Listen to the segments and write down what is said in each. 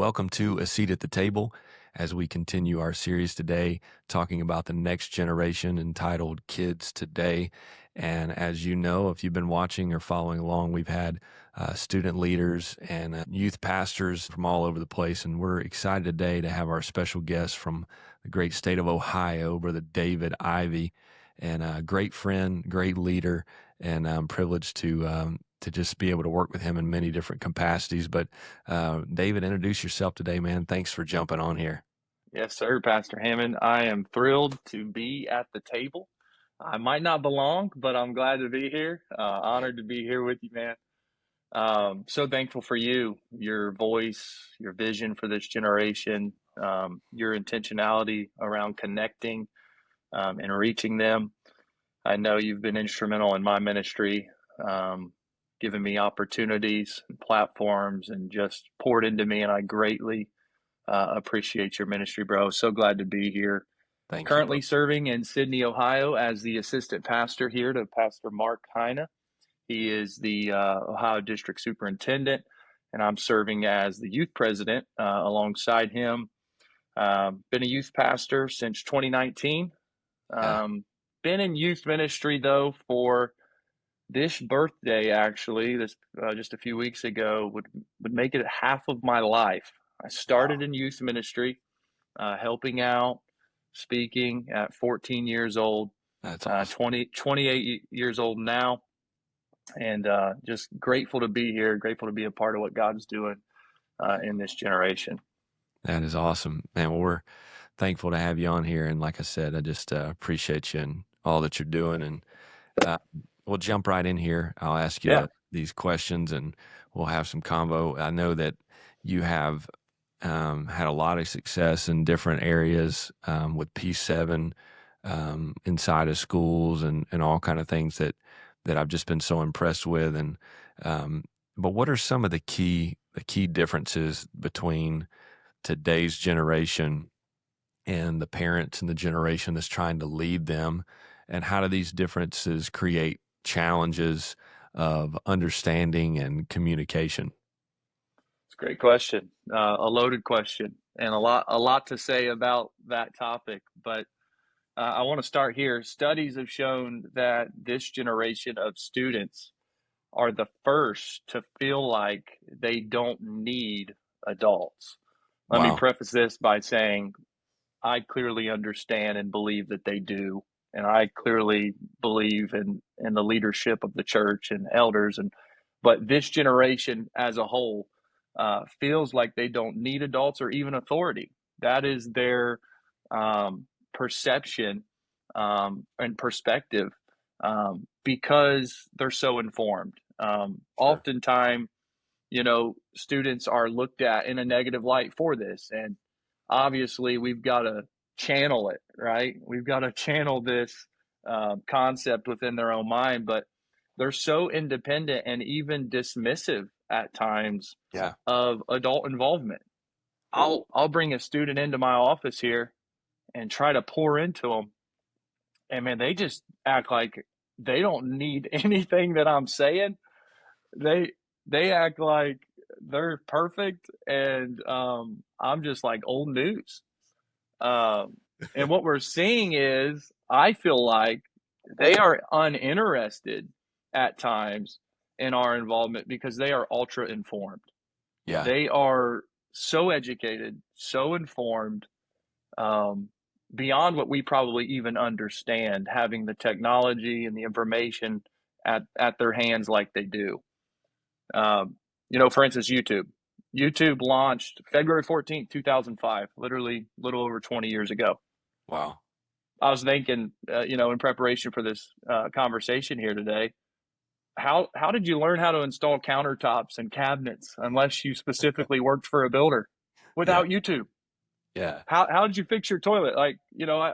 Welcome to A Seat at the Table as we continue our series today talking about the next generation entitled Kids Today. And as you know, if you've been watching or following along, we've had student leaders and youth pastors from all over the place. And we're excited today to have our special guest from the great state of Ohio, Brother David Ivey, and a great friend, great leader, and I'm privileged to just be able to work with him in many different capacities. But David, introduce yourself today, man. Thanks for jumping on here. Yes, sir, Pastor Hammond. I am thrilled to be at the table. I might not belong, but I'm glad to be here. Honored to be here with you, man. So thankful for you, your voice, your vision for this generation, your intentionality around connecting and reaching them. I know you've been instrumental in my ministry, giving me opportunities and platforms and just poured into me, and I greatly appreciate your ministry, bro. So glad to be here. Thank you, bro. Currently serving in Sydney, Ohio as the assistant pastor here to Pastor Mark Heine. He is the Ohio District Superintendent, and I'm serving as the youth president alongside him. Been a youth pastor since 2019. Yeah. Been in youth ministry, though, for this birthday, actually, this just a few weeks ago, would make it half of my life. I started Wow. in youth ministry, helping out, speaking at 14 years old, That's awesome. 28 years old now, and just grateful to be here, grateful to be a part of what God's doing in this generation. That is awesome, man. Well, we're thankful to have you on here. And like I said, I just appreciate you and all that you're doing. And uh, we'll jump right in here. I'll ask Yeah, you these questions and we'll have some convo. I know that you have had a lot of success in different areas with P7 inside of schools and all kind of things that I've just been so impressed with. And um, but what are some of the key differences between today's generation and the parents and the generation that's trying to lead them, and how do these differences create challenges of understanding and communication? it's a great question, a loaded question, and a lot to say about that topic. But I want to start here. Studies have shown that this generation of students are the first to feel like they don't need adults. Let me Wow. preface this by saying I clearly understand and believe that they do. And I clearly believe in the leadership of the church and elders. But this generation as a whole feels like they don't need adults or even authority. That is their perception and perspective because they're so informed. Sure. Oftentimes, students are looked at in a negative light for this. And obviously, we've got to channel it, right? We've got to channel this concept within their own mind, but they're so independent and even dismissive at times Yeah. of adult involvement. I'll bring a student into my office here and try to pour into them, and man, they just act like they don't need anything that I'm saying. They act like they're perfect, and I'm just like old news. And what we're seeing is, I feel like they are uninterested at times in our involvement because they are ultra informed. Yeah. They are so educated, so informed, um, beyond what we probably even understand, having the technology and the information at their hands like they do. For instance, YouTube. YouTube launched February 14th, 2005, literally a little over 20 years ago. Wow. I was thinking, in preparation for this conversation here today, how did you learn how to install countertops and cabinets unless you specifically worked for a builder Yeah. without YouTube? Yeah. How did you fix your toilet? Like,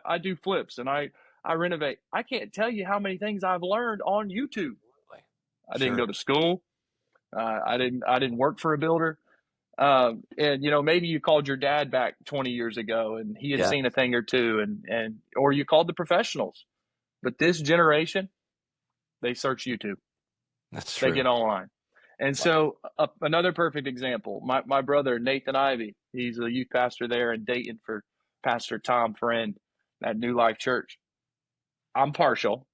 I do flips and I renovate. I can't tell you how many things I've learned on YouTube. Like, I didn't sure. go to school. I didn't work for a builder. And maybe you called your dad back 20 years ago and he had Yeah. seen a thing or two, and or you called the professionals. But this generation, they search YouTube. That's They true. get online. And Wow. so another perfect example, my brother, Nathan Ivey, He's a youth pastor there in Dayton for Pastor Tom Friend at New Life Church. I'm partial.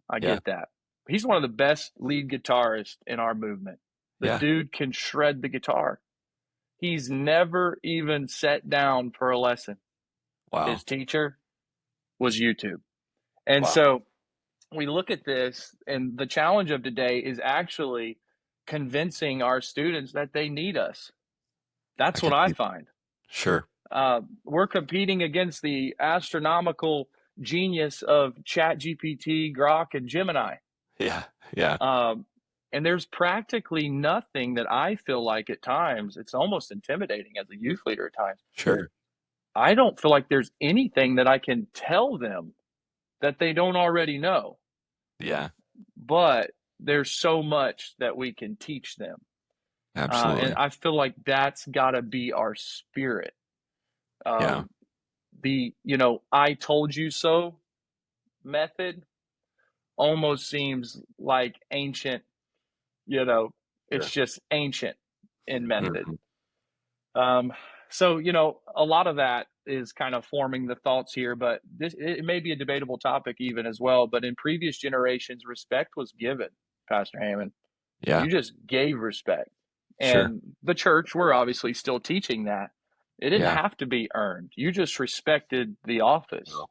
I Yeah. get that. He's one of the best lead guitarists in our movement. The Yeah. dude can shred the guitar. He's never even sat down for a lesson. His Wow. teacher was YouTube. And Wow. so we look at this, and the challenge of today is actually convincing our students that they need us. I That's what can I see. find. Sure. We're competing against the astronomical genius of ChatGPT, Grok, and Gemini. Yeah. Yeah. Um, and there's practically nothing that I feel like at times, it's almost intimidating as a youth leader at times. Sure. I don't feel like there's anything that I can tell them that they don't already know, Yeah. but there's so much that we can teach them. And Absolutely. I feel like that's got to be our spirit. Yeah. Um, the I told you so method almost seems like ancient, you know, it's Sure. just ancient in method. Mhm. Um, so a lot of that is kind of forming the thoughts here, but it may be a debatable topic even as well. But in previous generations, respect was given, Pastor Hammond. Yeah. You just gave respect. Sure. And the church, we're obviously still teaching that. It didn't Yeah. have to be earned. You just respected the office. Wow.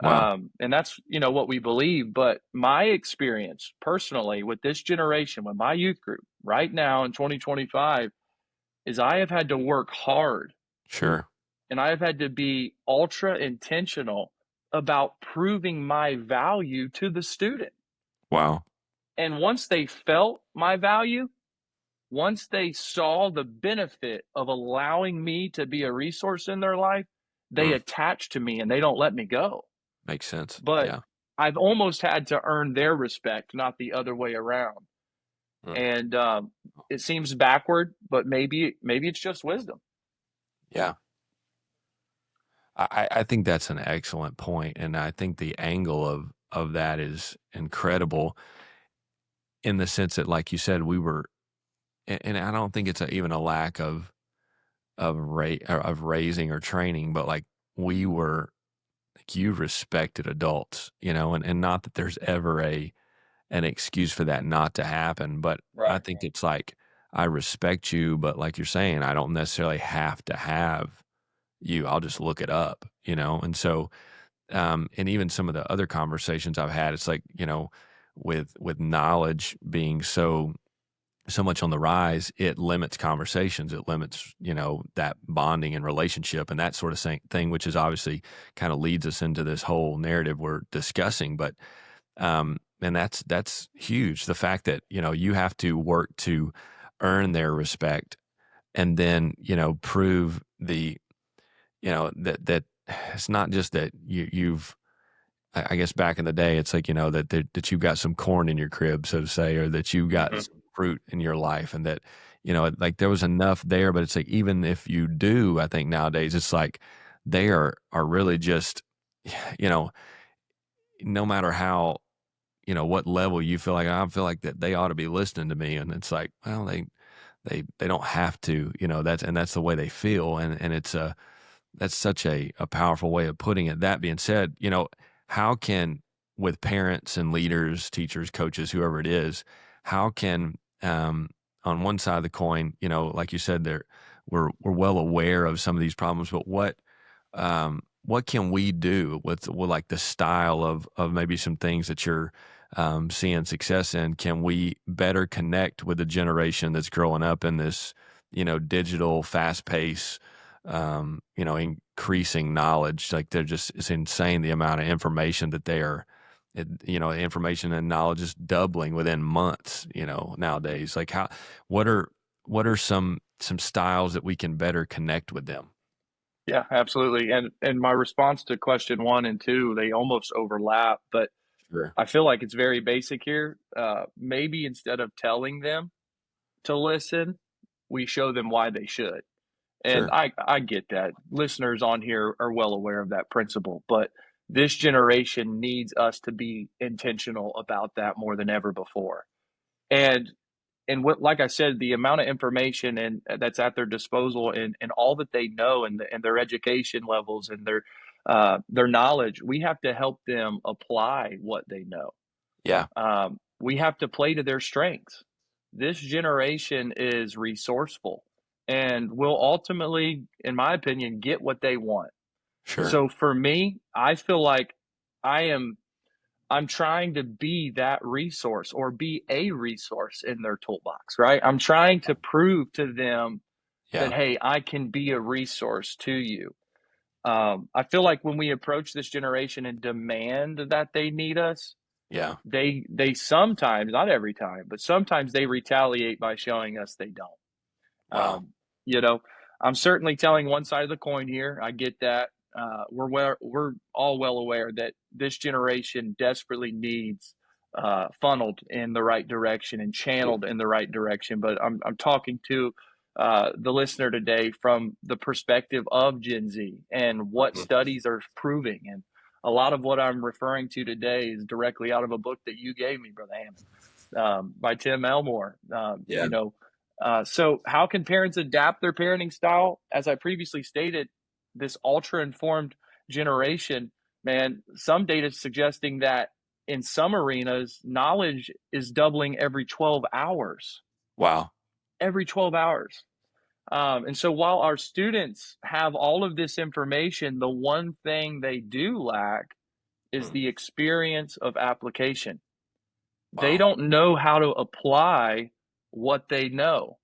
Wow. And that's what we believe. But my experience personally with this generation, with my youth group right now in 2025, is I have had to work hard Sure. and I have had to be ultra intentional about proving my value to the student. Wow. And once they felt my value, once they saw the benefit of allowing me to be a resource in their life, they Mm. attach to me and they don't let me go. Makes sense. But Yeah. I've almost had to earn their respect, not the other way around. Mm. And it seems backward, but maybe it's just wisdom. Yeah. I think that's an excellent point, and I think the angle of that is incredible in the sense that, like you said, we were, and I don't think it's even a lack of raising or training, but like we were, like you respected adults, and not that there's ever an excuse for that not to happen, but I Right. think it's like I respect you, but like you're saying, I don't necessarily have to have you. I'll just look it up, and so and even some of the other conversations I've had, it's like, with knowledge being so much on the rise, it limits conversations. It limits, that bonding and relationship and that sort of thing, which is obviously kind of leads us into this whole narrative we're discussing. But and that's huge. The fact that, you have to work to earn their respect and then, prove that it's not just that you've I guess back in the day, it's like, that you've got some corn in your crib, so to say, or that you got Hmm. some fruit in your life and that, like there was enough there, but it's like, even if you do, I think nowadays it's like they are really just, you know, no matter how, what level you feel like, I feel like that they ought to be listening to me. And it's like, well, they don't have to, that's the way they feel. And it's that's such a powerful way of putting it. That being said, how can, with parents and leaders, teachers, coaches, whoever it is, how can, on one side of the coin, like you said, we're well aware of some of these problems, but what can we do with like the style of maybe some things that you're seeing success in? Can we better connect with the generation that's growing up in this, digital, fast pace, increasing knowledge? Like it's insane the amount of information that they are, information and knowledge is doubling within months, nowadays. Like what are, some styles that we can better connect with them? Yeah, absolutely. And my response to question one and two, they almost overlap, but Sure. I feel like it's very basic here. Maybe instead of telling them to listen, we show them why they should. And Sure. I get that. Listeners on here are well aware of that principle, but this generation needs us to be intentional about that more than ever before. And and what, like I said, the amount of information and that's at their disposal, and all that they know, and their education levels and their knowledge, we have to help them apply what they know. Yeah. We have to play to their strengths. This generation is resourceful and will ultimately, in my opinion, get what they want. Sure. So for me, I feel like I am I'm trying to be that resource or be a resource in their toolbox, right? I'm trying to prove to them that, Yeah. hey, I can be a resource to you. I feel like when we approach this generation and demand that they need us, Yeah. they sometimes, not every time, but sometimes they retaliate by showing us they don't. Wow. Um, you know, I'm certainly telling one side of the coin here. I get that. We're all well aware that this generation desperately needs funneled in the right direction and Yeah. channeled in the right direction. But I'm talking to the listener today from the perspective of Gen Z and what Mhm. studies are proving. And a lot of what I'm referring to today is directly out of a book that you gave me, Brother Hammond, by Tim Elmore. Yeah. So how can parents adapt their parenting style? As I previously stated, this ultra informed generation, man, some data is suggesting that in some arenas, knowledge is doubling every 12 hours. Wow. Every 12 hours. And so while our students have all of this information, the one thing they do lack is Mm. the experience of application. They Wow. don't know how to apply what they know.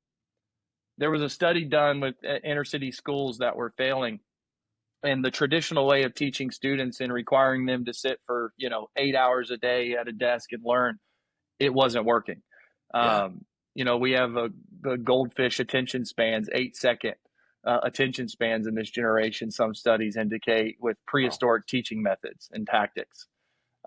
There was a study done with inner city schools that were failing, and the traditional way of teaching students and requiring them to sit for 8 hours a day at a desk and learn, it wasn't working. Yeah. We have the goldfish attention spans, 8-second attention spans in this generation, some studies indicate, with Wow. prehistoric teaching methods and tactics.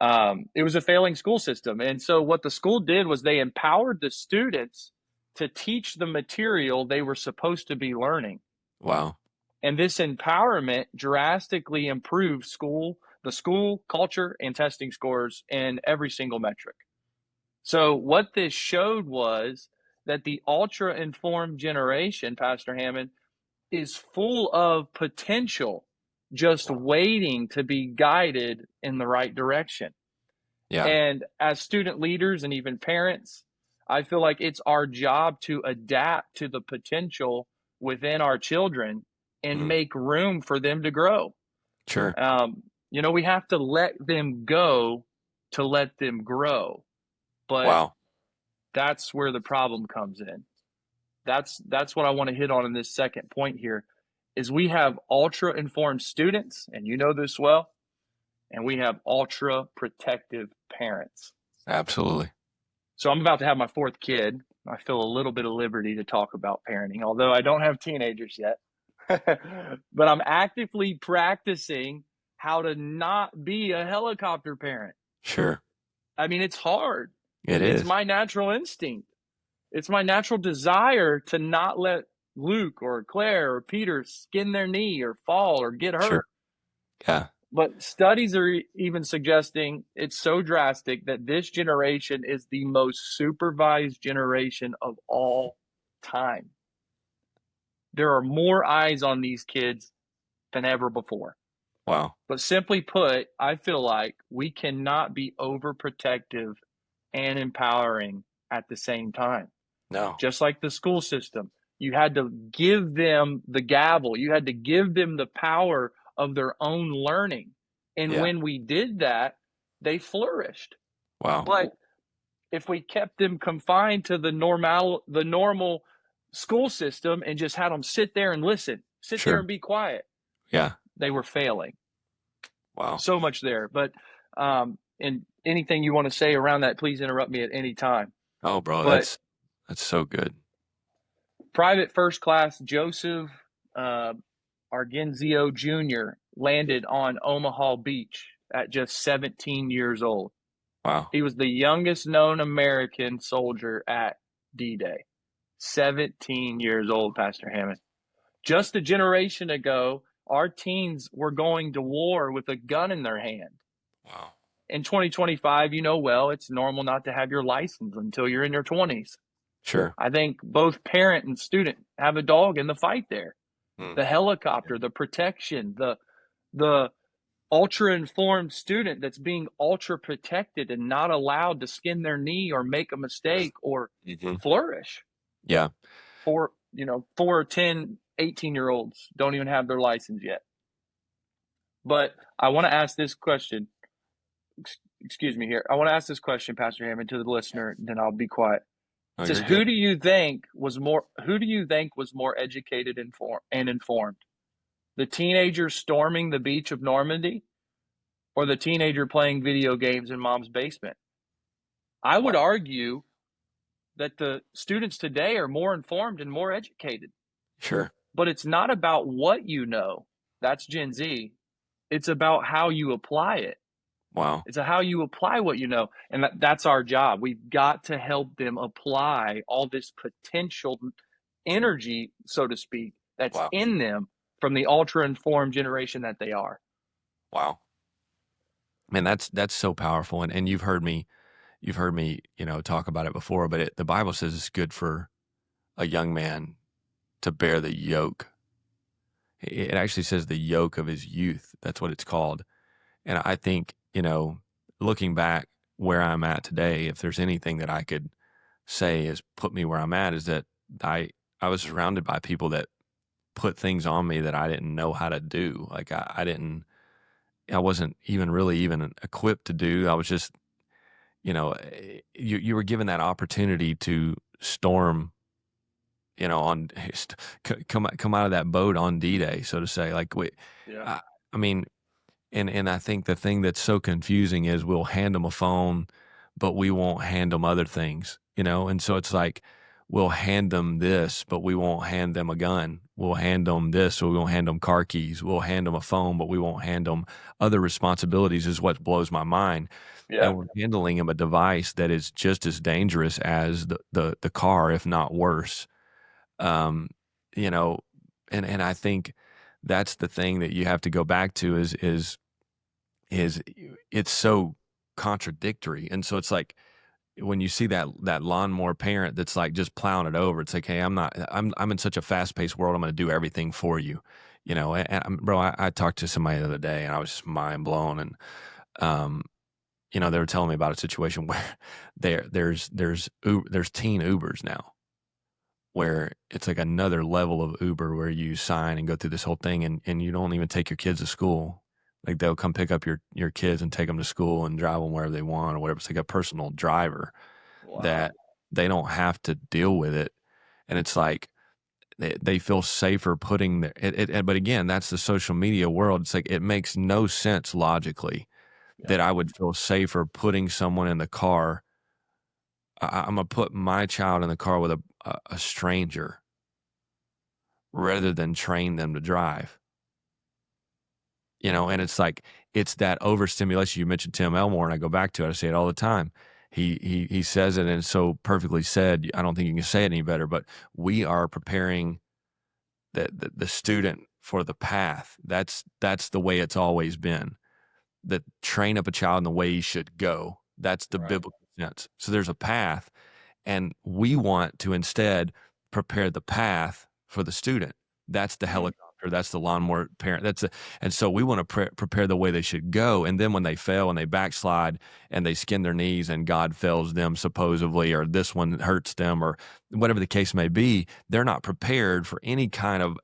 It was a failing school system. And so what the school did was they empowered the students to teach the material they were supposed to be learning. Wow. And this empowerment drastically improved the school culture and testing scores in every single metric. So what this showed was that the ultra informed generation, Pastor Hammond, is full of potential, just Wow. waiting to be guided in the right direction. Yeah. And as student leaders and even parents, I feel like it's our job to adapt to the potential within our children and Mhm. make room for them to grow. Sure. We have to let them go to let them grow. But Wow. that's where the problem comes in. That's what I want to hit on in this second point here is we have ultra informed students, and you know this well, and we have ultra protective parents. Absolutely. So I'm about to have my fourth kid. I feel a little bit of liberty to talk about parenting, although I don't have teenagers yet. But I'm actively practicing how to not be a helicopter parent. Sure. I mean, it's hard. It It's is. my natural instinct. It's my natural desire to not let Luke or Claire or Peter skin their knee or fall or get Sure. hurt. Yeah. But studies are even suggesting it's so drastic that this generation is the most supervised generation of all time. There are more eyes on these kids than ever before. Wow. But simply put, I feel like we cannot be overprotective and empowering at the same time. No. Just like the school system, you had to give them the gavel, you had to give them the power of their own learning. And Yeah. when we did that, they flourished. Wow. But if we kept them confined to the normal school system and just had them sit there and listen, sit there Sure. and be quiet, Yeah. they were failing. Wow. So much there. But and anything you want to say around that, please interrupt me at any time. Oh, bro, But that's so good. Private First Class Joseph uh, Argenzio Jr. landed on Omaha Beach at just 17 years old. Wow. He was the youngest known American soldier at D Day. 17 years old, Pastor Hammond. Just a generation ago, our teens were going to war with a gun in their hand. Wow. In 2025, you know well, it's normal not to have your license until you're in your 20s. Sure. I think both parent and student have a dog in the fight there. Mm. The Yeah. helicopter, the protection, the ultra informed student that's being ultra protected and not allowed to skin their knee or make a Right. mistake or Mhm. flourish. Yeah. For 4, 10, 18 year olds don't even have their license yet. But I want to ask this question. Excuse me here. I want to ask this question, Pastor Hammond, to the listener, then I'll be quiet. Oh, It says, you're good. who do you think was more educated and informed? The teenager storming the beach of Normandy or the teenager playing video games in mom's basement? I would Wow. argue that the students today are more informed and more educated, Sure. but it's not about what you know. That's Gen Z. It's about how you apply it. Wow. It's how you apply what you know. And that's our job. We've got to help them apply all this potential energy, so to speak, that's Wow. in them from the ultra informed generation that they are. Wow. Man, that's so powerful, and you've heard me, talk about it before, but the Bible says it's good for a young man to bear the yoke. It actually says the yoke of his youth. That's what it's called. And I think, looking back where I'm at today, if there's anything that I could say has put me where I'm at, is that I I was surrounded by people that put things on me that I didn't know how to do. Like I wasn't even really even equipped to do. I was just, you were given that opportunity to storm, on come out of that boat on D-Day, so to say. Like Yeah. I, I mean, and I think the thing that's so confusing is we'll hand them a phone, but we won't hand them other things, And so it's like we'll hand them this, but we won't hand them a gun. We'll hand them this, or we won't hand them car keys. We'll hand them a phone, but we won't hand them other responsibilities. Is what blows my mind. Yeah. And we're handling them a device that is just as dangerous as the car, if not worse. Um, you know, and I think that's the thing that you have to go back to is it's so contradictory. And so it's like when you see that lawnmower parent that's like just plowing it over, it's like, hey, I'm in such a fast paced world. I'm going to do everything for you, bro. I talked to somebody the other day and I was just mind blown. And, um, they were telling me about a situation where there's teen Ubers now where it's like another level of Uber where you sign and go through this whole thing and you don't even take your kids to school. Like they'll come pick up your kids and take them to school and drive them wherever they want or whatever. It's like a personal driver Wow. that they don't have to deal with it. And it's like they feel safer putting but again, that's the social media world. It's like it makes no sense logically Yeah. that I would feel safer putting someone in the car. I'm gonna put my child in the car with a stranger rather than train them to drive. And it's like it's that overstimulation. You mentioned Tim Elmore, and I go back to it. I say it all the time. He says it, and it's so perfectly said. I don't think you can say it any better. But we are preparing the student for the path. That's the way it's always been. That train up a child in the way he should go. That's the Right. biblical sense. So there's a path, and we want to instead prepare the path for the student. That's the Mm. helicopter. That's the lawnmower parent. And so we want to prepare the way they should go. And then when they fail and they backslide and they skin their knees and God fails them supposedly, or this one hurts them, or whatever the case may be, they're not prepared for any kind of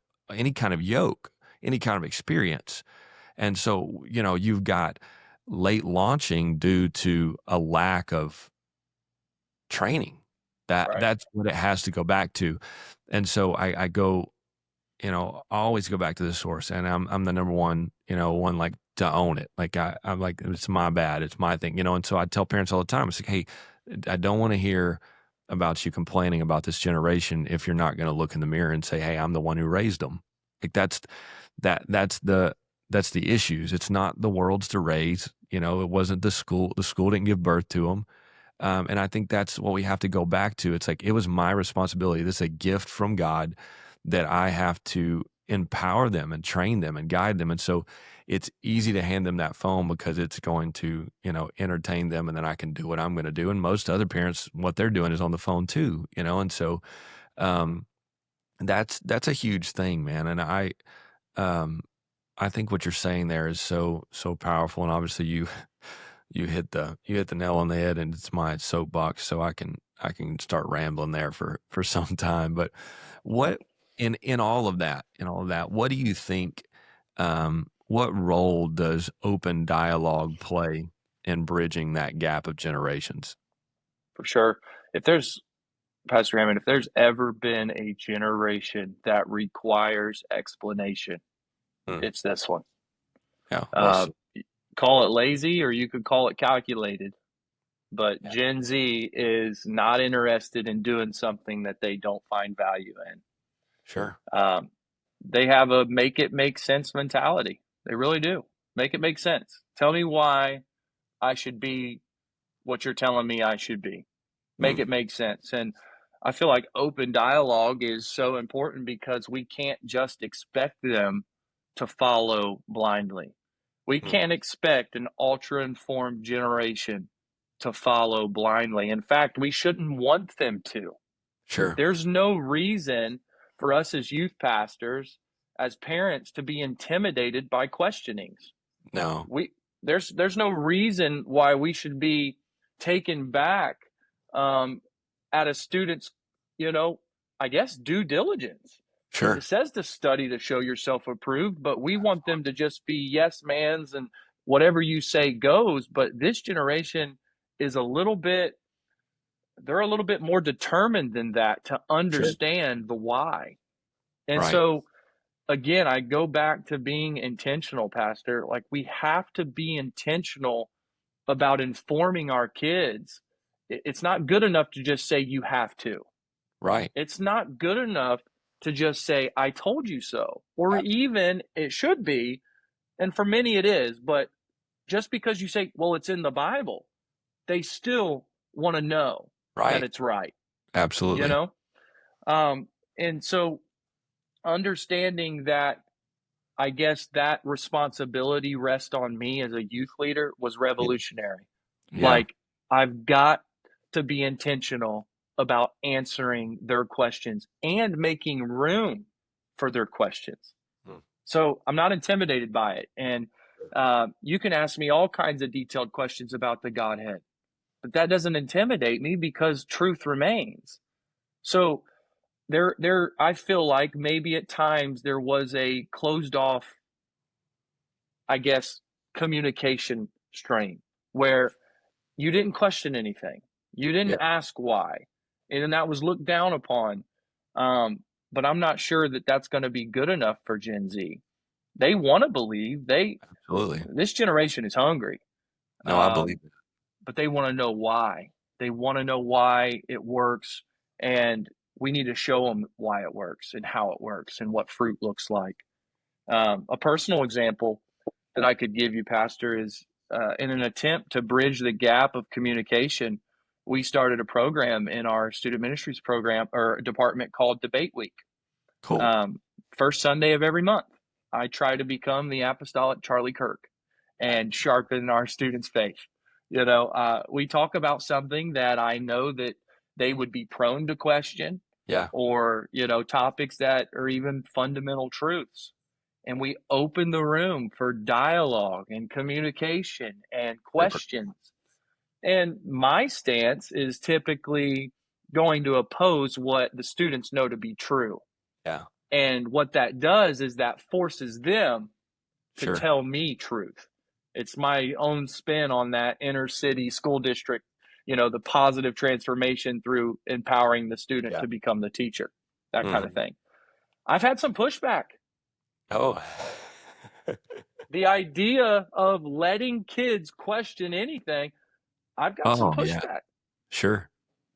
yoke, any kind of experience. And so, you've got late launching due to a lack of training. Right. That's what it has to go back to. And so I go, I always go back to the source, and I'm the number one like to own it. Like I'm like it's my bad, it's my thing, And so I tell parents all the time, it's like, hey, I don't want to hear about you complaining about this generation if you're not going to look in the mirror and say, hey, I'm the one who raised them. Like that's the issues. It's not the world's to raise. It wasn't the school. The school didn't give birth to them. And I think that's what we have to go back to. It's like it was my responsibility. This is a gift from God that I have to empower them and train them and guide them. And so it's easy to hand them that phone because it's going to, entertain them, and then I can do what I'm going to do. And most other parents, what they're doing is on the phone too, and so um, that's a huge thing, man. And um, I think what you're saying there is so powerful. And obviously you hit the nail on the head, and it's my soapbox, so I can start rambling there for some time. But what in all of that, what do you think? What role does open dialogue play in bridging that gap of generations? For sure. If there's Pastor Hammond, if there's ever been a generation that requires explanation, Mm, it's this one. yeah, well Uh, said. Call it lazy, or you could call it calculated. But Yeah, Gen Z is not interested in doing something that they don't find value in. sure. Um, they have a make it make sense mentality. They really do. Make it make sense. Tell me why I should be what you're telling me I should be. Make Mm, it make sense. And I feel like open dialogue is so important because we can't just expect them to follow blindly. We mm, can't expect an ultra informed generation to follow blindly. In fact, we shouldn't want them to. sure. There's no reason for us as youth pastors, as parents, to be intimidated by questionings. No, We there's no reason why we should be taken back um, at a student's, you know, I guess due diligence. It sure. says to study to show yourself approved, but we want them to just be yes mans and whatever you say goes. But this generation is a little bit, they're a little bit more determined than that to Sure. understand the why. And Right. so again, I go back to being intentional, Pastor. Like we have to be intentional about informing our kids. It's not good enough to just say you have to. Right. It's not good enough to just say I told you so. Or Ab even it should be, and for many it is, but just because you say, well, it's in the Bible, they still want to know that right. it's right, you Absolutely. know? And so understanding that, I guess that responsibility rests on me as a youth leader was Yeah. revolutionary. Yeah. Like, I've got to be intentional about answering their questions and making room for their questions. Mm, So I'm not intimidated by it. And you can ask me all kinds of detailed questions about the Godhead, but that doesn't intimidate me because truth remains. So I feel like maybe at times there was a closed off, I guess, communication strain where you didn't question anything. You didn't yeah. ask why. And that was looked down upon. But I'm not sure that that's going to be good enough for Gen Z. They want to believe Absolutely. this generation is hungry, No, I believe um, it. but they want to know why. They want to know why it works. And we need to show them why it works and how it works and what fruit looks like. A personal example that I could give you, Pastor, is in an attempt to bridge the gap of communication, we started a program in our student ministries program or department called Debate Week. Cool. Um, First Sunday of every month, I try to become the apostolic Charlie Kirk and sharpen our students' faith. We talk about something that I know that they would be prone to question, Yeah. or topics that are even fundamental truths, and we open the room for dialogue and communication and Super. questions. And my stance is typically going to oppose what the students know to be true. Yeah. And what that does is that forces them to Sure. tell me truth. It's my own spin on that inner city school district, the positive transformation through empowering the student Yeah. to become the teacher, that kind of Mhm. thing. I've had some pushback. Oh. The idea of letting kids question anything, I've got some Oh, yeah. pushback. Sure.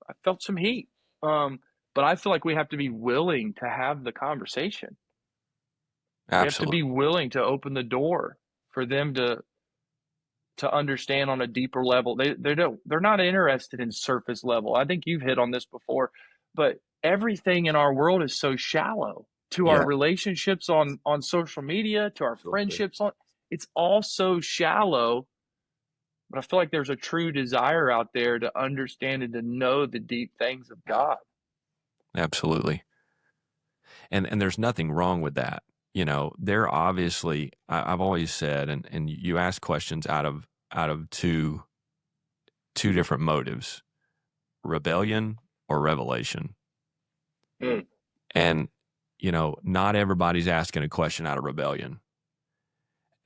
I felt some heat. Um, but I feel like we have to be willing to have the conversation. We have to Absolutely. be willing to open the door for them to understand on a deeper level. They're not interested in surface level. I think you've hit on this before, but everything in our world is so shallow. to our Yeah, relationships on social media, to our absolutely. friendships on, it's all so shallow. But I feel like there's a true desire out there to understand and to know the deep things of Yeah, God. absolutely. And there's nothing wrong with that. You know, they're obviously I've always said, and you ask questions out of two different motives, rebellion or revelation. Mm. And, you know, not everybody's asking a question out of rebellion.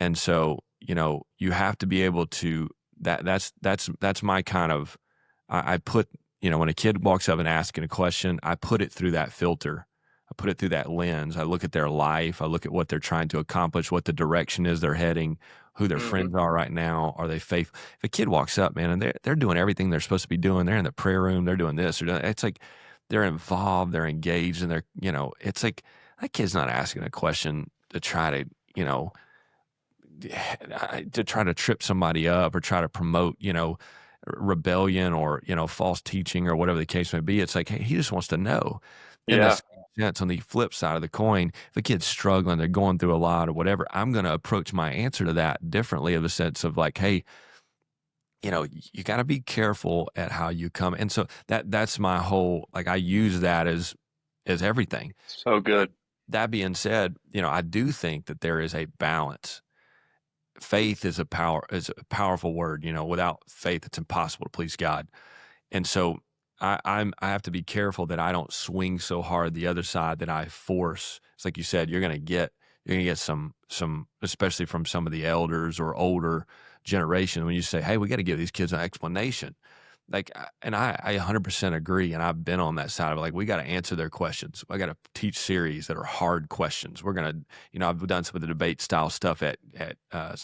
And so, you know, you have to be able to that's my kind of I put, you know, when a kid walks up and asking a question, I put it through that filter. I put it through that lens. I look at their life. I look at what they're trying to accomplish, what the direction is they're heading, who their Hmm. friends are right now. Are they faithful? If a kid walks up, man, and they're doing everything they're supposed to be doing, they're in the prayer room, they're doing this, or it's like they're involved, they're engaged, and they're, you know, it's like that kid's not asking a question to try to, you know, to try to trip somebody up or try to promote, you know, rebellion or, you know, false teaching or whatever the case may be. It's like, hey, he just wants to know. In the Yeah. same sense, on the flip side of the coin, if a kid's struggling, they're going through a lot or whatever, I'm going to approach my answer to that differently, of the sense of like, hey, you know, you got to be careful at how you come. And so that's my whole, like, I use that as everything. So good. That being said, you know, I do think that there is a balance. Faith is a powerful word. You know, without faith, it's impossible to please God. And so I have to be careful that I don't swing so hard the other side that I force. It's like you said, you're gonna get some, especially from some of the elders or older generation, when you say, hey, we got to give these kids an explanation. Like, and I 100% agree, and I've been on that side of, like, we got to answer their questions. I got to teach series that are hard questions. We're gonna, you know, I've done some of the debate style stuff at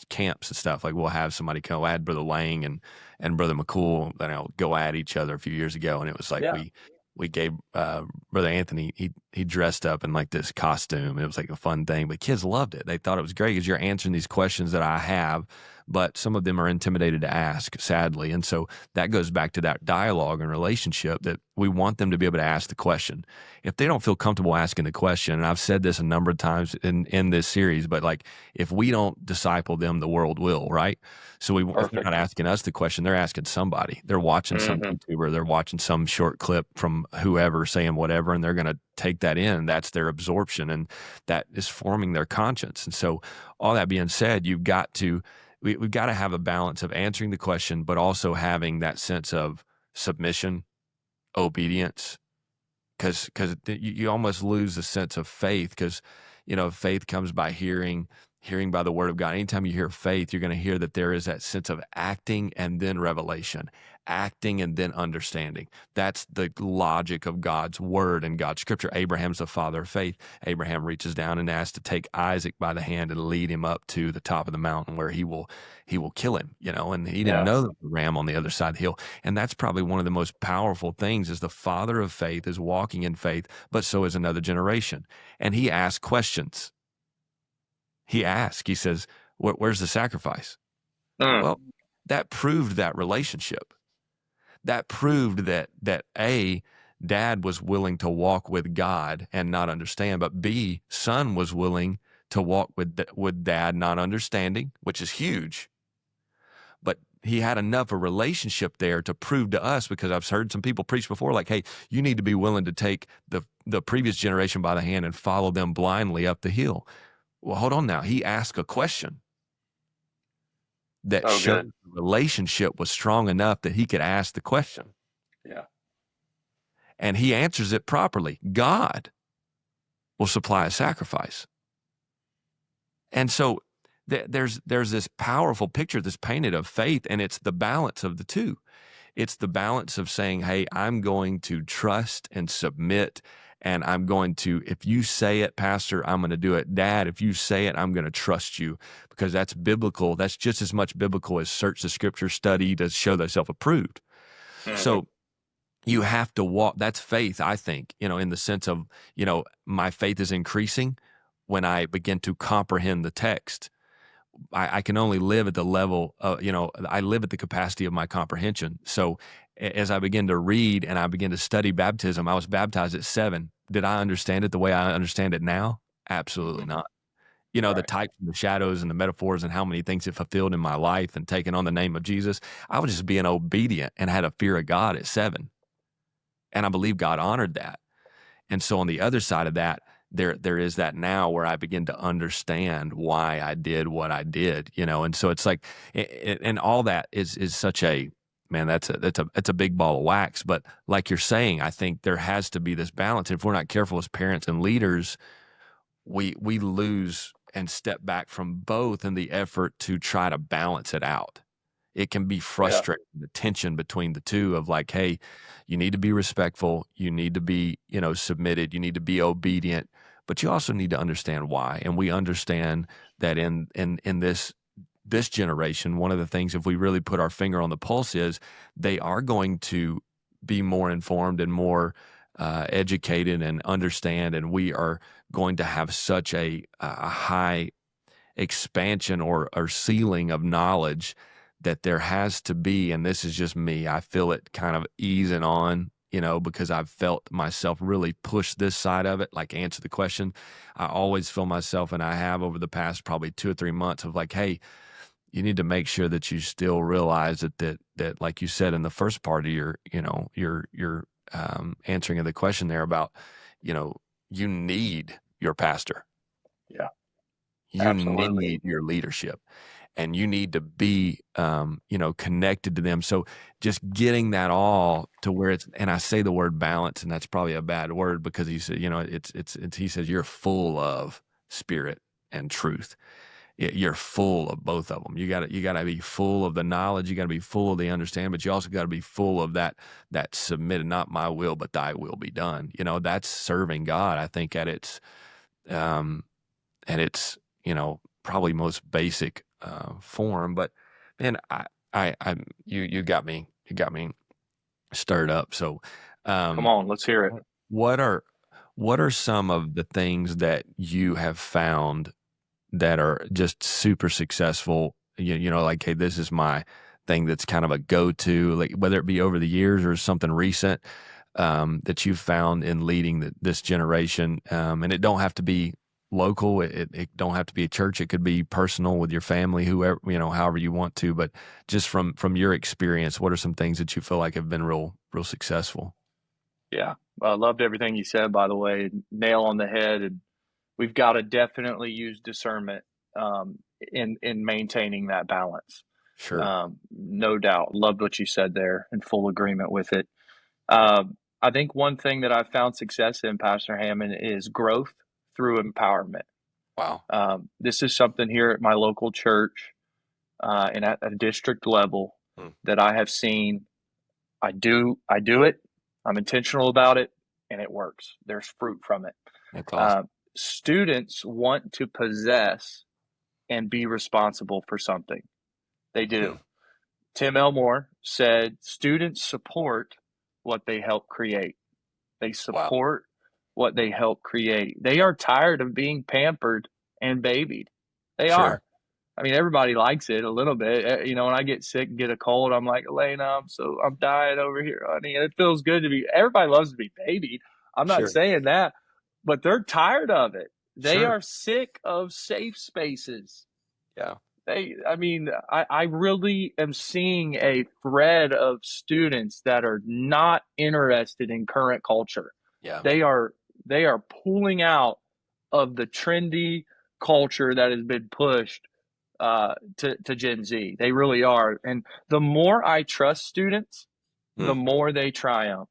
camps and stuff. Like, we'll have somebody come. I had Brother Lang and Brother McCool, you know, go at each other a few years ago, and it was like Yeah. we gave Brother Anthony, he dressed up in like this costume. It was like a fun thing, but kids loved it. They thought it was great because you're answering these questions that I have, but some of them are intimidated to ask, sadly. And so that goes back to that dialogue and relationship, that we want them to be able to ask the question. If they don't feel comfortable asking the question, and I've said this a number of times in this series, but like, if we don't disciple them, the world will, right? So if they're not Perfect. asking us the question, they're asking somebody. They're watching some Hmm. YouTuber, they're watching some short clip from whoever saying whatever, and they're going to take that in. That's their absorption, and that is forming their conscience. And so, all that being said, we've got to have a balance of answering the question, but also having that sense of submission, obedience, because you almost lose the sense of faith, because, you know, faith comes by hearing, hearing by the word of God. Anytime you hear faith, you're going to hear that there is that sense of acting and then revelation, acting and then understanding. That's the logic of God's word and God's scripture. Abraham's the father of faith. Abraham reaches down and asks to take Isaac by the hand and lead him up to the top of the mountain where he will kill him, you know, and he didn't Yeah. know the ram on the other side of the hill. And that's probably one of the most powerful things, is the father of faith is walking in faith, but so is another generation. And he asks questions. He says, where's the sacrifice? Mm. Well, that proved that relationship. That proved that A, dad was willing to walk with God and not understand, but B, son was willing to walk with dad not understanding, which is huge. But he had enough of a relationship there to prove to us, because I've heard some people preach before, like, hey, you need to be willing to take the previous generation by the hand and follow them blindly up the hill. Well, hold on now. He asked a question that So showed good. the relationship was strong enough that he could ask the question. Yeah. And he answers it properly. God will supply a sacrifice. And so there's this powerful picture that's painted of faith, and it's the balance of the two. It's the balance of saying, hey, I'm going to trust and submit, and I'm going to, if you say it, Pastor, I'm going to do it. Dad, if you say it, I'm going to trust you, because that's biblical. That's just as much biblical as search the scripture, study to show thyself approved. Hmm. So you have to walk. That's faith, I think, you know, in the sense of, you know, my faith is increasing when I begin to comprehend the text. I can only live at the level of, you know, I live at the capacity of my comprehension. So as I begin to read and I begin to study baptism, I was baptized at 7. did I understand it the way I understand it now? Absolutely Mhm. not. You know, the Right. types and the shadows and the metaphors and how many things it fulfilled in my life and taking on the name of Jesus. I was just being obedient and had a fear of God at 7, and I believe God honored that. And so on the other side of that, there is that now where I begin to understand why I did what I did, you know. And so it's like, and all that is such a, man. That's a big ball of wax. But like you're saying, I think there has to be this balance. If we're not careful as parents and leaders, we lose and step back from both in the effort to try to balance it out. It can be Yeah. frustrating, the tension between the 2 of like, "Hey, you need to be respectful, you need to be, you know, submitted, you need to be obedient, but you also need to understand why." And we understand that in this generation, one of the things, if we really put our finger on the pulse, is they are going to be more informed and more, educated and understand, and we are going to have such a high expansion or ceiling of knowledge that there has to be, and this is just me, I feel it kind of easing on, you know, because I've felt myself really push this side of it, like answer the question. I always feel myself, and I have over the past probably 2 or 3 months of like, hey, you need to make sure that you still realize that like you said in the first part of your, you know, your answering of the question there about, you know, you need your pastor. Yeah. You Absolutely. need your leadership, and you need to be, you know, connected to them. So just getting that all to where it's, and I say the word balance, and that's probably a bad word because he said, you know, it's he says you're full of spirit and truth. You're full of both of them. You gotta be full of the knowledge. You gotta be full of the understanding, but you also gotta be full of that submitted, not my will, but thy will be done. You know, that's serving God, I think, um, at its, you know, probably most basic form. But man, you got me stirred up. So, Come um, on, let's hear it. what are what are some of the things that you have found that are just super successful? You know, like, hey, this is my thing that's kind of a go-to, like whether it be over the years or something recent, that you've found in leading this generation. And it don't have to be local. It don't have to be a church. It could be personal with your family, whoever, you know, however you want to. But just from your experience, what are some things that you feel like have been real successful? Yeah. I loved everything you said, by the way. Nail on the head. And we've got to definitely use discernment in maintaining that balance. Sure. No doubt. Loved what you said there, in full agreement with it. I think one thing that I've found success in, Pastor Hammond, is growth through empowerment. Wow. This is something here at my local church and at a district level Hmm. that I have seen. I do it. I'm intentional about it, and it works. There's fruit from it. That's awesome. Uh, Students want to possess and be responsible for something. They Hmm. do. Tim Elmore said students support what they help create. They Wow. support what they help create. They are tired of being pampered and babied. They Sure. are. I mean, everybody likes it a little bit. You know, when I get sick and get a cold, I'm like, Elena, I'm dying over here, honey. And it feels good to be, everybody loves to be babied. I'm not Sure. saying that, but they're tired of it. They Sure. are sick of safe spaces. Yeah. I mean, I really am seeing a thread of students that are not interested in current culture. Yeah. They are, they are pulling out of the trendy culture that has been pushed to Gen Z. They really are. And the more I trust students, Hmm. the more they triumph.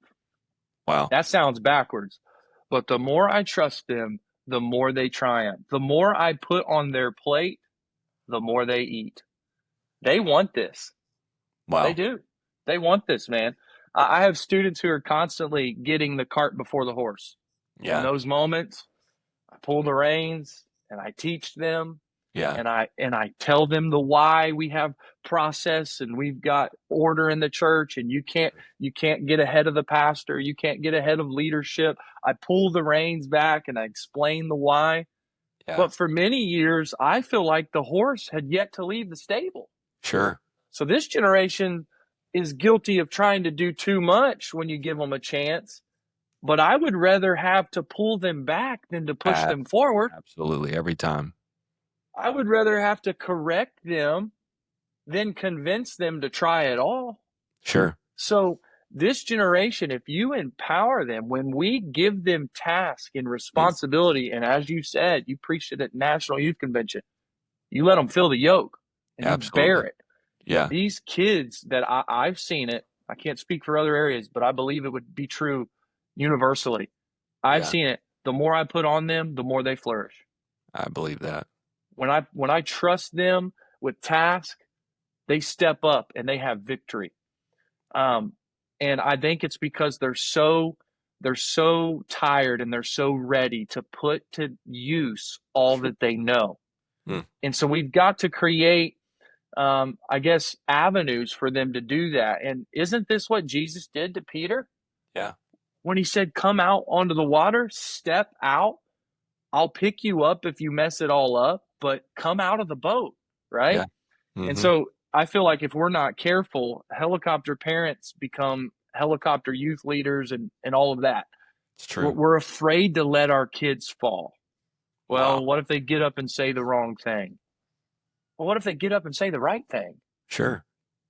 Wow. That sounds backwards, but the more I trust them, the more they triumph. The more I put on their plate, the more they eat. They want this. They Wow. do. They want this, man. I have students who are constantly getting the cart before the horse. In Yeah. those moments, I pull the reins and I teach them Yeah. and I tell them the why we have process and we've got order in the church and you can't get ahead of the pastor, you can't get ahead of leadership. I pull the reins back and I explain the why. Yeah. But for many years, I feel like the horse had yet to leave the stable. Sure. So this generation is guilty of trying to do too much when you give them a chance but I would rather have to pull them back than to push Ab them forward. absolutely, every time. I would rather have to correct them than convince them to try it all. Sure. So this generation, if you empower them, when we give them task and Mm, responsibility, and as you said, you preached it at National Youth Convention, you let them feel the yoke and you bear absolutely. it. Yeah, These kids that I've seen it, I can't speak for other areas, but I believe it would be true universally. I've yeah, seen it. The more I put on them, the more they flourish. I believe that. When I trust them with task, they step up and they have victory. Um, and I think it's because they're so tired and they're so ready to put to use all Sure. that they know. Mm, And so we've got to create, I guess, avenues for them to do that. And isn't this what Jesus did to Peter yeah, when he said, "Come out onto the water, step out. I'll pick you up if you mess it all up, but come out of the boat," yeah. right? And Mhm. so I feel like if we're not careful, helicopter parents become helicopter youth leaders and all of that. It's We're, true. we're afraid to let our kids fall. Wow. Well, what if they get up and say the wrong thing? Well, what if they get up and say the right thing? Sure.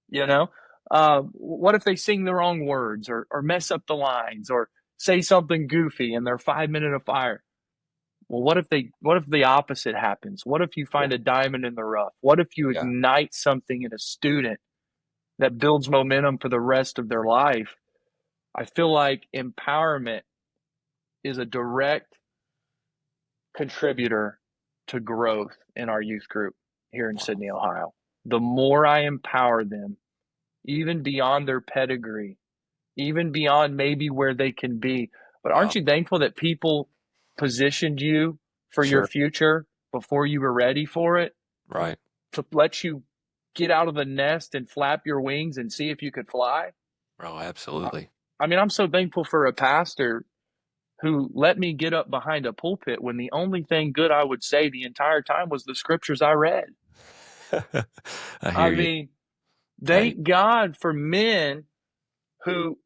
You know, what if they sing the wrong words or mess up the lines or say something goofy in their 5 minute of fire? Well, what if the opposite happens? What if you Yeah. find a diamond in the rough? What if you Yeah. ignite something in a student that builds momentum for the rest of their life? I feel like empowerment is a direct contributor to growth in our youth group here in Wow. Sydney, Ohio. The more I empower them, even beyond their pedigree, even beyond maybe where they can be. But aren't Wow. you thankful that people positioned you for your Sure. future before you were ready for it Right. to let you get out of the nest and flap your wings and see if you could fly? Oh, I, absolutely. I mean, I'm so thankful for a pastor who let me get up behind a pulpit when the only thing good I would say the entire time was the scriptures I read. I I hear you. mean, Hey, thank God for men who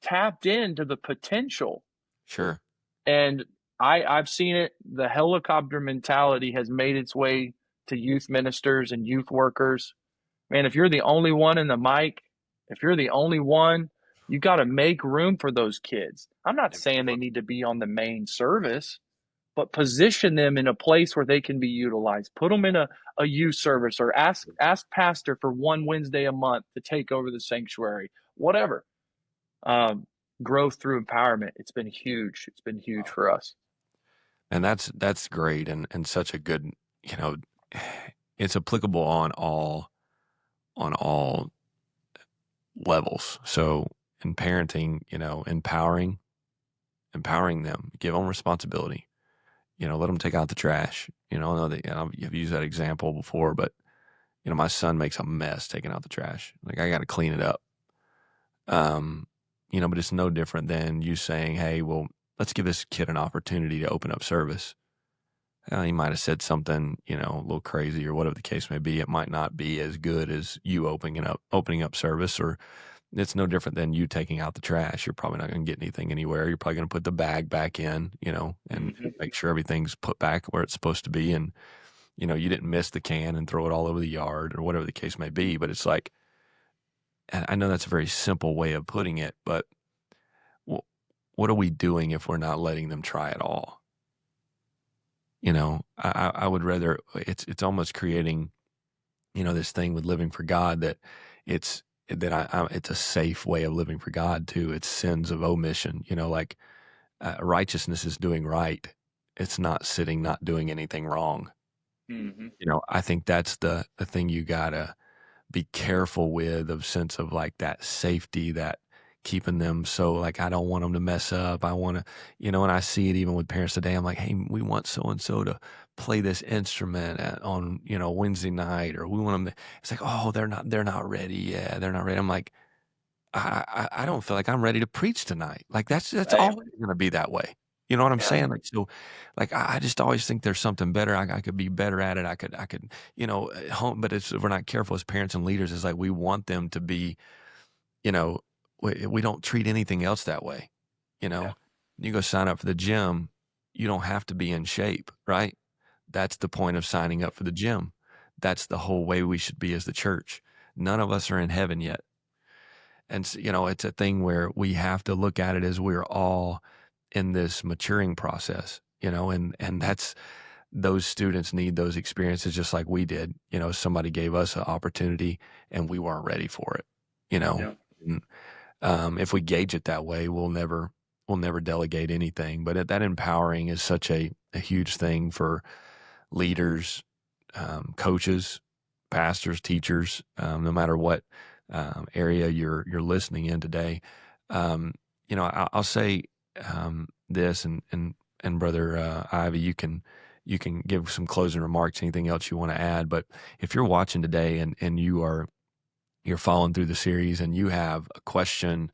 tapped into the potential. sure. And I've seen it. The helicopter mentality has made its way to youth ministers and youth workers. Man, if you're the only one in the mic, if you're the only one, you got to make room for those kids. I'm not saying they need to be on the main service, but position them in a place where they can be utilized. Put them in a youth service or ask pastor for one Wednesday a month to take over the sanctuary, whatever. Um, Growth through empowerment. It's been huge. It's been huge Wow. for us. And that's great and such a good, you know, it's applicable on all levels. So in parenting, empowering them, give them responsibility. Let them take out the trash. I know that you've used that example before, but my son makes a mess taking out the trash. Like I got to clean it up. Um, but it's no different than you saying, "Hey, well, let's give this kid an opportunity to open up service." He might have said something, a little crazy or whatever the case may be. It might not be as good as you opening up service, or it's no different than you taking out the trash. You're probably not going to get anything anywhere. You're probably going to put the bag back in, and Mhm. make sure everything's put back where it's supposed to be. And, you didn't miss the can and throw it all over the yard or whatever the case may be. But it's like, and I know that's a very simple way of putting it, but wh- what are we doing if we're not letting them try it all? I would rather, it's almost creating, this thing with living for God that it's, it's a safe way of living for God too. It's sins of omission, like righteousness is doing right. It's not sitting, not doing anything wrong. Mhm. I think that's the thing you gotta be careful with, of sense of like that safety, that keeping them, so like I don't want them to mess up. I want to, and I see it even with parents today. I'm like, hey, we want so and so to play this instrument on Wednesday night, or we want them to. It's like, oh, they're not ready. Yeah, they're not ready. I'm like, I don't feel like I'm ready to preach tonight. Like that's Hey, always going to be that way. You know what I'm yeah. saying? Like so, like I just always think there's something better. I could be better at it. I could home. But if we're not careful as parents and leaders, it's like we want them to be. You know, we don't treat anything else that way. You Yeah. know. You go sign up for the gym, you don't have to be in shape, right? That's the point of signing up for the gym. That's the whole way we should be as the church. None of us are in heaven yet. And, it's a thing where we have to look at it as we're all in this maturing process, and that's those students need those experiences just like we did. Somebody gave us an opportunity and we weren't ready for it, you know. Yeah. And, if we gauge it that way, we'll never delegate anything. But that empowering is such a huge thing for leaders, coaches, pastors, teachers, no matter what area you're listening in today. I'll say this, and brother Ivy, you can give some closing remarks, anything else you want to add. But if you're watching today and you're following through the series and you have a question,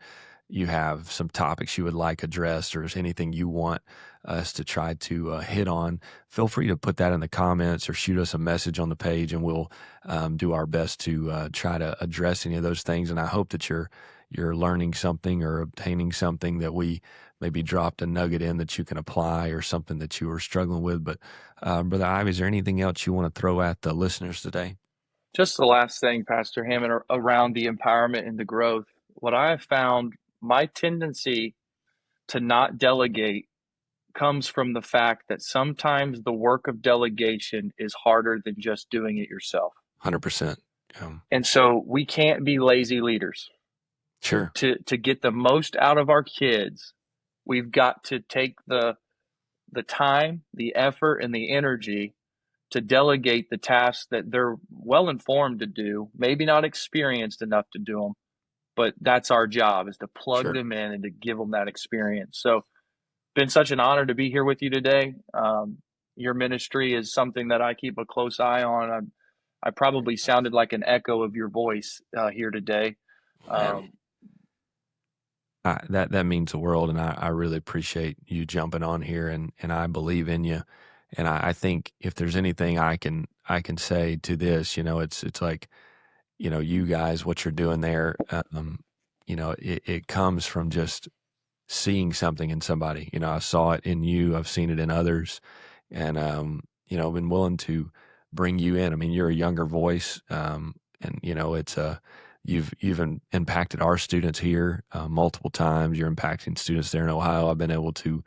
you have some topics you would like addressed, or is anything you want us to try to hit on, feel free to put that in the comments or shoot us a message on the page, and we'll do our best to try to address any of those things. And I hope that you're learning something or obtaining something that we maybe dropped a nugget in that you can apply, or something that you were struggling with. But Brother Ivy, is there anything else you want to throw at the listeners today? Just the last thing, Pastor Hammond, around the empowerment and the growth. What I have found, my tendency to not delegate comes from the fact that sometimes the work of delegation is harder than just doing it yourself. 100%. And so we can't be lazy leaders. Sure. To get the most out of our kids, we've got to take the time, the effort, and the energy to delegate the tasks that they're well informed to do, maybe not experienced enough to do them, but that's our job, is to plug Sure. them in and to give them that experience. So, been such an honor to be here with you today. Your ministry is something that I keep a close eye on. I probably sounded like an echo of your voice here today. Man. Um, That means the world, and I really appreciate you jumping on here, and I believe in you, and I think if there's anything I can say to this, it's like, you guys, what you're doing there, it comes from just seeing something in somebody. I saw it in you, I've seen it in others, and I've been willing to bring you in. I mean, you're a younger voice, and it's a you've impacted our students here multiple times. You're impacting students there in Ohio. I've been able to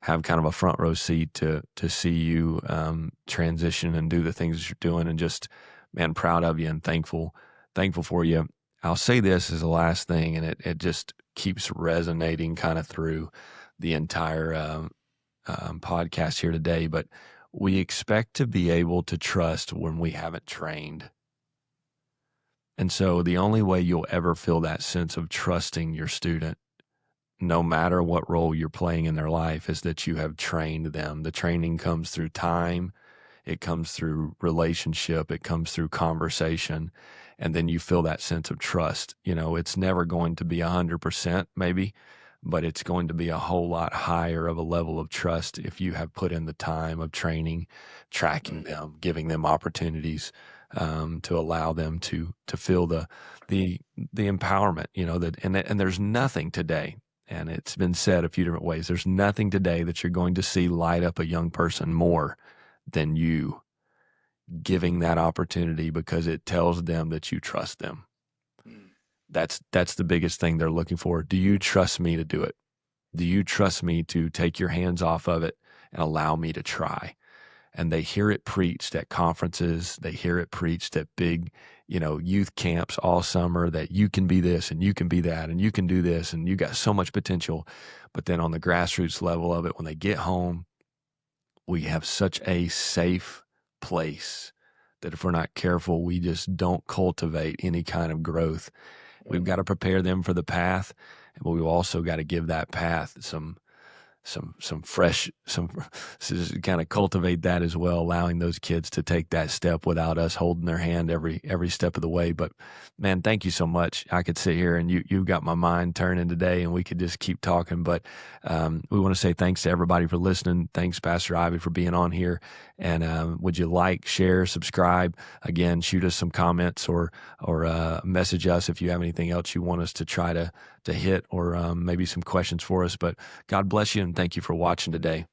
have kind of a front row seat to see you transition and do the things that you're doing, and just, man, proud of you and thankful for you. I'll say this as the last thing, and it just keeps resonating kind of through the entire podcast here today. But we expect to be able to trust when we haven't trained. And so the only way you'll ever feel that sense of trusting your student, no matter what role you're playing in their life, is that you have trained them. The training comes through time, it comes through relationship, it comes through conversation, and then you feel that sense of trust. It's never going to be 100% maybe, but it's going to be a whole lot higher of a level of trust if you have put in the time of training, tracking them, giving them opportunities to allow them to feel the empowerment. And there's nothing today. And it's been said a few different ways. There's nothing today that you're going to see light up a young person more than you giving that opportunity, because it tells them that you trust them. That's the biggest thing they're looking for. Do you trust me to do it? Do you trust me to take your hands off of it and allow me to try? And they hear it preached at conferences. They hear it preached at big, youth camps all summer, that you can be this and you can be that and you can do this and you got so much potential. But then on the grassroots level of it, when they get home, we have such a safe place that if we're not careful, we just don't cultivate any kind of growth. We've got to prepare them for the path, but we've also got to give that path some fresh, to kind of cultivate that as well, allowing those kids to take that step without us holding their hand every step of the way. But man, thank you so much. I could sit here and you've got my mind turning today, and we could just keep talking. But we want to say thanks to everybody for listening. Thanks, Pastor Ivy, for being on here. And would you like, share, subscribe? Again, shoot us some comments or message us if you have anything else you want us to try to hit, or maybe some questions for us. But God bless you, and thank you for watching today.